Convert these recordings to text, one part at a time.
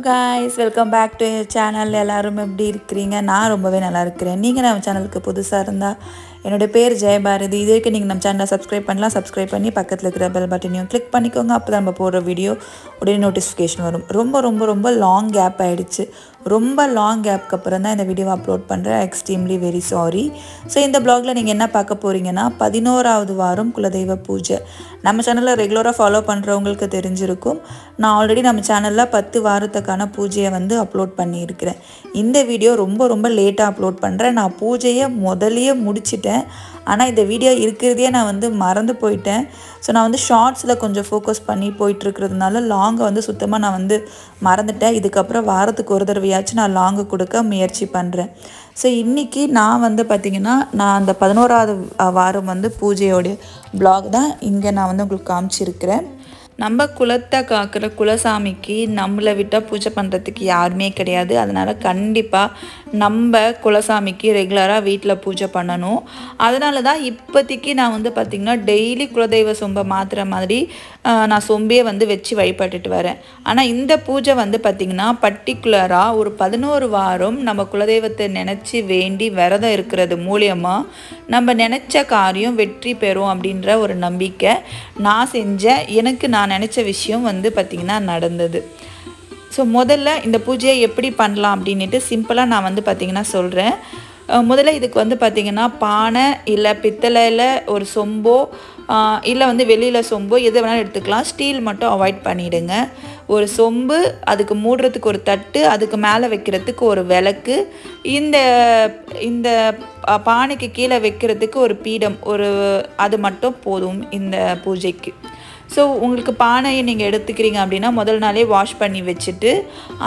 guys, welcome back to your channel. எல்லாரும் எப்படி இருக்கீங்க? நான் ரொம்பவே நல்லா இருக்கேன். நீங்க நம்ம சேனலுக்கு புதுசா இருந்தா என்னோட பேர் ஜெயபாரதி. இதுக்கு நீங்க நம்ம சேனலை சப்ஸ்கிரைப் பண்ணலாம். சப்ஸ்கிரைப் பண்ணி பக்கத்துல இருக்கிற பெல் பட்டனையும் கிளிக் பண்ணிக்கோங்க. அப்பதான் நம்ம போடுற வீடியோ உடனே நோட்டிஃபிகேஷன் வரும். ரொம்ப லாங் கேப் ஆயிடுச்சு. ரொம்ப லாங் கேப்க்கு அப்புறம் தான் இந்த வீடியோ அப்லோட் பண்ணுறேன். Extremely very sorry. ஸோ இந்த ப்ளாகில் நீங்கள் என்ன பார்க்க போகிறீங்கன்னா 11வது வாரம் குலதெய்வ பூஜை. நம்ம சேனலில் ரெகுலராக ஃபாலோ பண்ணுறவங்களுக்கு தெரிஞ்சிருக்கும். நான் ஆல்ரெடி நம்ம சேனலில் 10 வாரத்துக்கான பூஜையை வந்து அப்லோட் பண்ணியிருக்கிறேன். இந்த வீடியோ ரொம்ப லேட்டாக அப்லோட் பண்ணுறேன். நான் பூஜையை முதலையே முடிச்சிட்டேன். ஆனால் இந்த வீடியோ இருக்கிறதே நான் வந்து மறந்து போயிட்டேன். ஸோ நான் வந்து ஷார்ட்ஸில் கொஞ்சம் ஃபோக்கஸ் பண்ணி போயிட்டுருக்கிறதுனால லாங்கை வந்து சுத்தமாக நான் வந்து மறந்துட்டேன். இதுக்கப்புறம் வாரத்துக்கு ஒரு தடவையாச்சும் நான் லாங்கு கொடுக்க முயற்சி பண்ணுறேன். ஸோ இன்றைக்கி நான் வந்து பார்த்திங்கன்னா நான் அந்த 11வது வாரம் வந்து பூஜையோடைய ப்ளாக் தான் இங்கே நான் வந்து உங்களுக்கு காமிச்சிருக்கிறேன். நம்ம குலத்தை காக்கிற குலசாமிக்கு நம்மளை விட்டால் பூஜை பண்ணுறதுக்கு யாருமே கிடையாது. அதனால் கண்டிப்பாக நம்ம குலசாமிக்கு ரெகுலராக வீட்டில் பூஜை பண்ணணும். அதனால தான் இப்போதைக்கு நான் வந்து பார்த்திங்கன்னா டெய்லி குலதெய்வ சொம்பை மாற்றுற மாதிரி நான் சொம்பையே வந்து வச்சு வழிபட்டுட்டு வரேன். ஆனால் இந்த பூஜை வந்து பார்த்திங்கன்னா பர்டிகுலராக ஒரு 11 வாரம் நம்ம குலதெய்வத்தை நினச்சி வேண்டி விரதம் இருக்கிறது மூலியமாக நம்ம நினச்ச காரியம் வெற்றி பெறும் அப்படின்ற ஒரு நம்பிக்கை நான் செஞ்சேன். எனக்கு நான் நினச்ச விஷயம் வந்து பார்த்திங்கன்னா நடந்தது. ஸோ முதல்ல இந்த பூஜையை எப்படி பண்ணலாம் அப்படின்ட்டு சிம்பிளாக நான் வந்து பார்த்திங்கன்னா சொல்கிறேன். முதல்ல இதுக்கு வந்து பார்த்திங்கன்னா பானை இல்லை பித்தளையில் ஒரு சொம்போ இல்லை வந்து வெளியில் சொம்போ எது வேணாலும் எடுத்துக்கலாம். ஸ்டீல் மட்டும் அவாய்ட் பண்ணிவிடுங்க. ஒரு சொம்பு, அதுக்கு மூடுறதுக்கு ஒரு தட்டு, அதுக்கு மேலே வைக்கிறதுக்கு ஒரு விளக்கு, இந்த பானைக்கு கீழே வைக்கிறதுக்கு ஒரு பீடம், அது மட்டும் போதும் இந்த பூஜைக்கு. ஸோ உங்களுக்கு பானையை நீங்கள் எடுத்துக்கிறீங்க அப்படின்னா முதல் நாளே வாஷ் பண்ணி வச்சுட்டு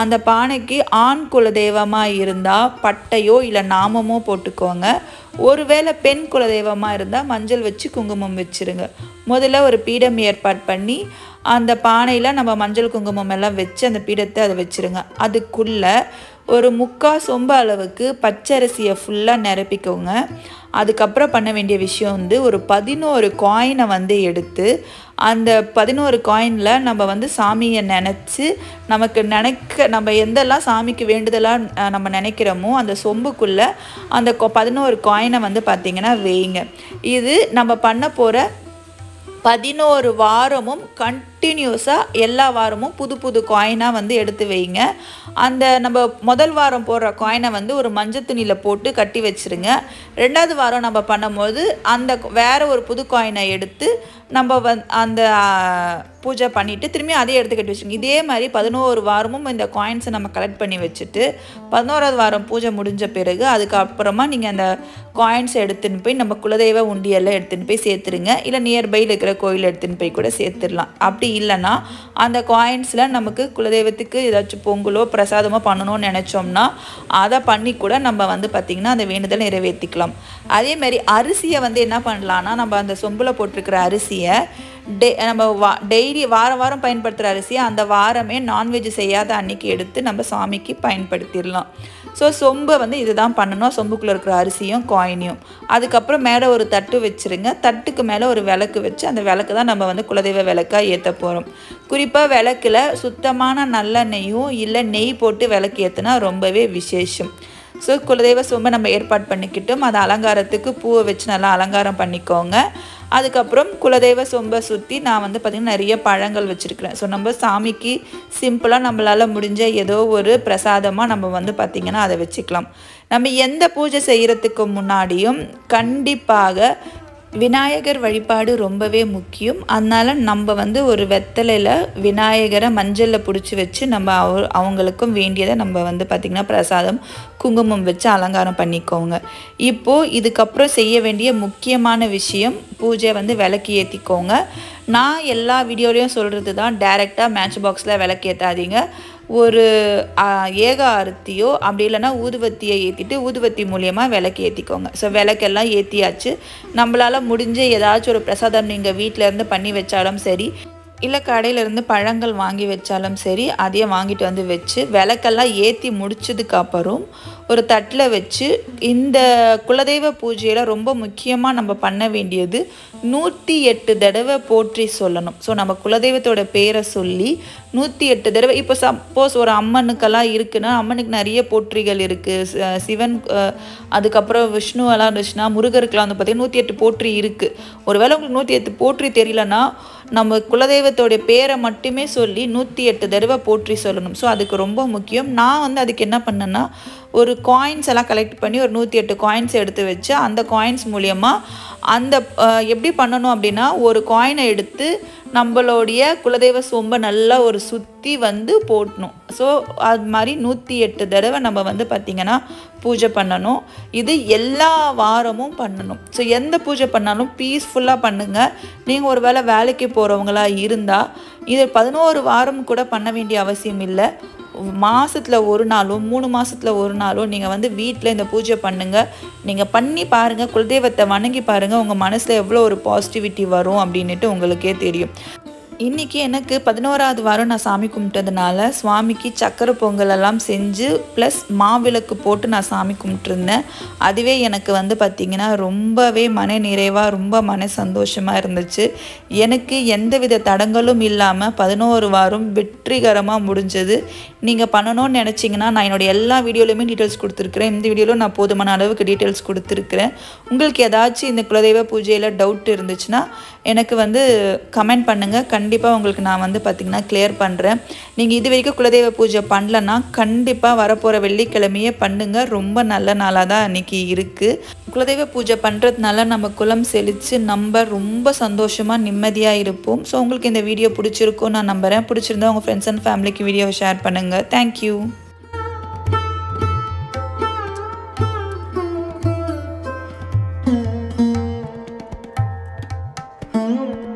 அந்த பானைக்கு ஆண் குலதெய்வமாக இருந்தால் பட்டையோ இல்லை நாமமோ போட்டுக்கோங்க. ஒருவேளை பெண் குலதெய்வமாக இருந்தால் மஞ்சள் வச்சு குங்குமம் வச்சுருங்க. முதல்ல ஒரு பீடம் ஏற்பாடு பண்ணி அந்த பானையில் நம்ம மஞ்சள் குங்குமம் எல்லாம் வச்சு அந்த பீடத்தை அதை வச்சுருங்க. அதுக்குள்ளே ஒரு 3/4 சொம்பு அளவுக்கு பச்சரிசியை ஃபுல்லாக நிரப்பிக்கோங்க. அதுக்கப்புறம் பண்ண வேண்டிய விஷயம் வந்து ஒரு 11 காயினை வந்து எடுத்து அந்த 11 காயினில் நம்ம வந்து சாமியை நினச்சி நம்ம எந்தெல்லாம் சாமிக்கு வேண்டுதலாக நம்ம நினைக்கிறோமோ அந்த சொம்புக்குள்ளே அந்த 11 காயினை வந்து பார்த்திங்கன்னா வைங்க. இது நம்ம பண்ண போகிற 11 வாரமும் கண்டினியூஸாக எல்லா வாரமும் புது காயினாக வந்து எடுத்து வைங்க. அந்த நம்ம முதல் வாரம் போடுற காயினை வந்து ஒரு மஞ்சள் துணியில் போட்டு கட்டி வச்சுருங்க. 2வது வாரம் நம்ம பண்ணும்போது அந்த வேறு ஒரு புது காயினை எடுத்து நம்ம அந்த பூஜை பண்ணிவிட்டு திரும்பி அதே எடுத்து கட்டி வச்சுருங்க. இதே மாதிரி 11 வாரமும் இந்த காயின்ஸை நம்ம கலெக்ட் பண்ணி வச்சுட்டு 11வது வாரம் பூஜை முடிஞ்ச பிறகு அதுக்கப்புறமா நீங்கள் அந்த காயின்ஸை எடுத்துன்னு போய் நம்ம குலதெய்வ உண்டியெல்லாம் எடுத்துன்னு போய் சேர்த்துருங்க. இல்லை நியர்பையில் இருக்கிற கோயில் எடுத்துன்னு போய் கூட சேர்த்துடலாம். அப்படி இல்லைன்னா அந்த காயின்ஸில் நமக்கு குலதெய்வத்துக்கு ஏதாச்சும் பொங்கலோ பிரசாதமோ பண்ணணும்னு நினச்சோம்னா அதை பண்ணி கூட நம்ம வந்து பார்த்திங்கன்னா அந்த வேண்டுதல் நிறைவேற்றிக்கலாம். அதேமாதிரி அரிசியை வந்து என்ன பண்ணலான்னா நம்ம அந்த சொம்பில் போட்டிருக்கிற அரிசியை நம்ம டெய்லி வாரம் பயன்படுத்துகிற அரிசியை அந்த வாரமே நான்வெஜ் செய்யாத அன்னைக்கு எடுத்து நம்ம சாமிக்கு பயன்படுத்திடலாம். ஸோ சொம்பை வந்து இதுதான் பண்ணணும். சொம்புக்குள்ளே இருக்கிற அரிசியும் காயினையும் அதுக்கப்புறம் மேலே ஒரு தட்டு வச்சுருங்க. தட்டுக்கு மேலே ஒரு விளக்கு வச்சு அந்த விளக்கு தான் நம்ம வந்து குலதெய்வ விளக்காக ஏற்ற போகிறோம். குறிப்பாக விளக்கில் சுத்தமான நல்லெண்ணெயும் இல்லை நெய் போட்டு விளக்கு ஏற்றுனா ரொம்பவே விசேஷம். ஸோ குலதெய்வ சொம்பை நம்ம ஏற்பாடு பண்ணிக்கிட்டோம். அதை அலங்காரத்துக்கு பூவை வச்சு நல்லா அலங்காரம் பண்ணிக்கோங்க. அதுக்கப்புறம் குலதெய்வ சொம்பை சுற்றி நான் வந்து பார்த்திங்கன்னா நிறைய பழங்கள் வச்சுருக்கிறேன். ஸோ நம்ம சாமிக்கு சிம்பிளாக நம்மளால் முடிஞ்ச ஏதோ ஒரு பிரசாதமாக நம்ம வந்து பார்த்திங்கன்னா அதை வச்சுக்கலாம். நம்ம எந்த பூஜை செய்கிறதுக்கு முன்னாடியும் கண்டிப்பாக விநாயகர் வழிபாடு ரொம்பவே முக்கியம். அதனால் நம்ம வந்து ஒரு வெத்தலையில் விநாயகரை மஞ்சளில் பிடிச்சி வச்சு நம்ம அவங்களுக்கும் வேண்டியதை நம்ம வந்து பார்த்திங்கன்னா பிரசாதம் குங்குமம் வச்சு அலங்காரம் பண்ணிக்கோங்க. இப்போது இதுக்கப்புறம் செய்ய வேண்டிய முக்கியமான விஷயம் பூஜை வந்து விளக்கு ஏற்றிக்கோங்க. நான் எல்லா வீடியோலையும் சொல்கிறது தான் டைரெக்டாக மேட்ச் பாக்ஸில் விளக்கு ஏற்றாதீங்க. ஒரு ஏக ஆரத்தியோ அப்படி இல்லைன்னா ஊதுவத்தியை ஏற்றிட்டு ஊதுவத்தி மூலியமாக விளக்கு ஏற்றிக்கோங்க. ஸோ விளக்கெல்லாம் ஏற்றியாச்சு. நம்மளால் முடிஞ்ச ஏதாச்சும் ஒரு பிரசாதம் நீங்கள் வீட்டிலேருந்து பண்ணி வச்சாலும் சரி இல்லை கடையிலேருந்து பழங்கள் வாங்கி வச்சாலும் சரி அதையே வாங்கிட்டு வந்து வச்சு விளக்கெல்லாம் ஏற்றி முடிச்சதுக்கப்புறம் ஒரு தட்டில் வச்சு இந்த குலதெய்வ பூஜையில் ரொம்ப முக்கியமாக நம்ம பண்ண வேண்டியது 108 தடவை போற்றி சொல்லணும். ஸோ நம்ம குலதெய்வத்தோட பேரை சொல்லி 108 தடவை. இப்போ சப்போஸ் ஒரு அம்மனுக்கெல்லாம் இருக்குன்னா அம்மனுக்கு நிறைய போற்றிகள் இருக்குது. சிவன் அதுக்கப்புறம் விஷ்ணுவெல்லாம் இருந்துச்சுன்னா முருகருக்கெல்லாம் வந்து பார்த்திங்கன்னா 108 போற்றி இருக்குது. ஒருவேளை உங்களுக்கு 108 போற்றி தெரியலன்னா நம்ம குலதெய்வத்தோடைய பேரை மட்டுமே சொல்லி 108 தடவை போற்றி சொல்லணும். ஸோ அதுக்கு ரொம்ப முக்கியம். நான் வந்து அதுக்கு என்ன பண்ணேன்னா ஒரு காயின்ஸ் எல்லாம் கலெக்ட் பண்ணி ஒரு 108 காயின்ஸ் எடுத்து வச்சு அந்த காயின்ஸ் மூலியமாக அந்த எப்படி பண்ணணும் அப்படின்னா ஒரு காயினை எடுத்து நம்மளுடைய குலதெய்வ சொம்பை நல்லா ஒரு சுற்றி வந்து போடணும். ஸோ அது மாதிரி 108 தடவை நம்ம வந்து பார்த்திங்கன்னா பூஜை பண்ணணும். இது எல்லா வாரமும் பண்ணணும். ஸோ எந்த பூஜை பண்ணாலும் பீஸ்ஃபுல்லாக பண்ணுங்கள். நீங்கள் ஒரு வேளை வேலைக்கு போகிறவங்களா இருந்தால் இது 11 வாரம் கூட பண்ண வேண்டிய அவசியம் இல்லை. மாதத்தில் ஒரு நாளும் 3 மாதத்தில் ஒரு நாளும் நீங்கள் வந்து வீட்டில் இந்த பூஜை பண்ணுங்கள். நீங்கள் பண்ணி பாருங்கள், குலதெய்வத்தை வணங்கி பாருங்கள், உங்கள் மனசில் எவ்வளோ ஒரு பாசிட்டிவிட்டி வரும் அப்படின்ட்டு உங்களுக்கே தெரியும். இன்றைக்கி எனக்கு 11வது வாரம் நான் சாமி கும்பிட்டதுனால சுவாமிக்கு சக்கரை பொங்கல் எல்லாம் செஞ்சு ப்ளஸ் மாவிளக்கு போட்டு நான் சாமி கும்பிட்டுருந்தேன். அதுவே எனக்கு வந்து பார்த்திங்கன்னா ரொம்பவே மன நிறைவாக ரொம்ப மன சந்தோஷமாக இருந்துச்சு. எனக்கு எந்தவித தடங்களும் இல்லாமல் 11 வாரம் வெற்றிகரமாக முடிஞ்சது. நீங்கள் பண்ணணும்னு நினச்சிங்கன்னா நான் என்னோடய எல்லா வீடியோலையுமே டீட்டெயில்ஸ் கொடுத்துருக்குறேன். இந்த வீடியோவில் நான் போதுமான அளவுக்கு டீட்டெயில்ஸ் கொடுத்துருக்குறேன். உங்களுக்கு ஏதாச்சும் இந்த குலதெய்வ பூஜையில் டவுட் இருந்துச்சுன்னா எனக்கு வந்து கமெண்ட் பண்ணுங்கள். கண்டிப்பாக உங்களுக்கு நான் வந்து பார்த்திங்கன்னா கிளியர் பண்ணுறேன். நீங்கள் இது வரைக்கும் குலதெய்வ பூஜை பண்ணலன்னா கண்டிப்பாக வரப்போகிற வெள்ளிக்கிழமையே பண்ணுங்கள். ரொம்ப நல்ல நாளாக தான் அன்றைக்கி இருக்குது. குலதெய்வ பூஜை பண்ணுறதுனால நம்ம குலம் செழித்து நம்ம ரொம்ப சந்தோஷமாக நிம்மதியாக இருப்போம். ஸோ உங்களுக்கு இந்த வீடியோ பிடிச்சிருக்கும் நான் நம்புகிறேன். பிடிச்சிருந்தா உங்கள் ஃப்ரெண்ட்ஸ் அண்ட் ஃபேமிலிக்கு வீடியோவை ஷேர் பண்ணுங்கள். தேங்க்யூ. Mm-hmm.